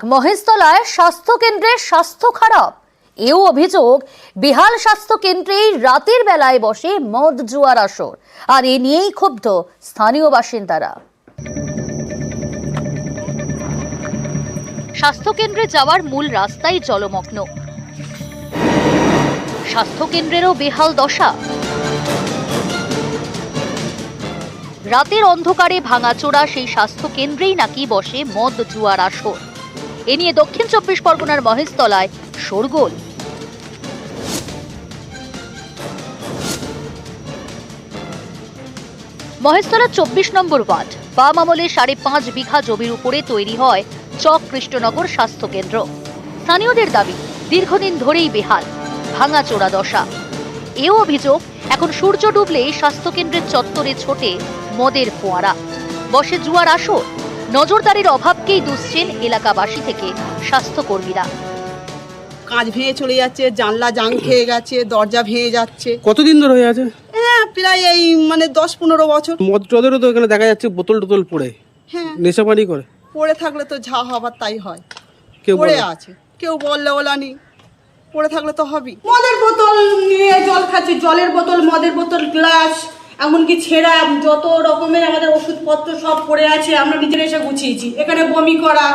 মহেশতলায় স্বাস্থ্য কেন্দ্রের স্বাস্থ্য খারাপ, এও অভিযোগ। বিহাল স্বাস্থ্য কেন্দ্রেই রাতের বেলায় বসে মদ জুয়ার আসর, আর এ নিয়েই ক্ষুব্ধ স্থানীয় বাসিন্দারা। স্বাস্থ্য কেন্দ্রে যাওয়ার মূল রাস্তাই জলমগ্ন, স্বাস্থ্য কেন্দ্রেরও বেহাল দশা। রাতের অন্ধকারে ভাঙাচোরা সেই স্বাস্থ্য কেন্দ্রেই নাকি বসে মদ জুয়ার আসর। এ নিয়ে দক্ষিণ 24 পরগনার মহেশতলায় শোরগোল। মহেশতলা 24 নম্বর ওয়ার্ড, বাম আমলে 5.5 বিঘা জমির উপরে তৈরি হয় চক কৃষ্ণনগর স্বাস্থ্য কেন্দ্র। স্থানীয়দের দাবি, দীর্ঘদিন ধরেই বেহাল, ভাঙাচোরা দশা। এও অভিযোগ, এখন সূর্য ডুবলেই স্বাস্থ্য কেন্দ্রের চত্বরে ছোটে মদের ফোয়ারা, বসে জুয়ার আসর। নজরদারির অভাবকেই দুষছেন এলাকাবাসী থেকে স্বাস্থ্যকর্মীরা। কাঁচ ভেঙে চলে যাচ্ছে, জানলা জাং খেয়ে গেছে, দরজা ভেঙে যাচ্ছে। কতদিন ধরে হয়ে আছে? হ্যাঁ, প্রায় এই 10-15 বছর। মদ টদেরও তো এখানে দেখা যাচ্ছে বোতল টোতল পড়ে। হ্যাঁ, নেশা পানি করে। পড়ে থাকলে তো যা হবার তাই হয়। কেউ পড়ে বলে? আছে, কেউ বললে ওলানি, পড়ে থাকলে তো হবেই। মদের বোতল নিয়ে জল খাচ্ছে, জলের বোতল, মদের বোতল, গ্লাস, এমনকি ছেঁড়া যত রকমের আমাদের ওষুধপত্র সব পড়ে আছে। আমরা নিজেরা এসে গুছিয়েছি। এখানে বমি করা,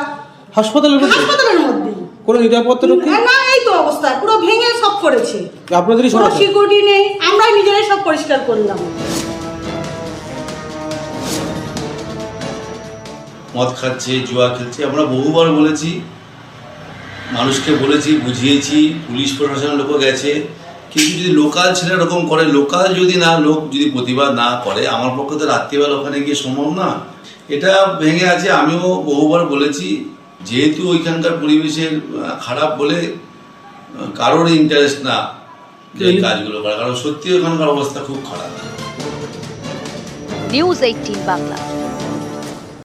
হাসপাতালের মধ্যে? হাসপাতালের মধ্যেই। কোনো নিরাপত্তা রক্ষী না, এই তো অবস্থা, পুরো ভেঙে সব করেছে। আপনাদেরই কোনো সমস্যা? সিকিউরিটি নেই, আমরাই নিজেরাই সব পরিষ্কার করলাম। মদ খাচ্ছে, জুয়া খেলছে। আমরা বহুবার বলেছি, মানুষকে বলেছি, বুঝিয়েছি, পুলিশ প্রশাসনের লোকও গেছে, কিন্তু যদি লোকাল ছেলে এরকম করে, লোকাল যদি না লোক যদি প্রতিবাদ না করে, আমার পক্ষে তো রাত্রিবেলা ওখানে গিয়ে সম্ভব না। এটা ভেঙে আছে। আমিও বহুবার বলেছি, যেহেতু ওইখানকার পরিবেশের খারাপ বলে কারোর ইন্টারেস্ট না এই কাজগুলো করা, কারণ সত্যি ওখানকার অবস্থা খুব খারাপ। নিউজ 18 বাংলা।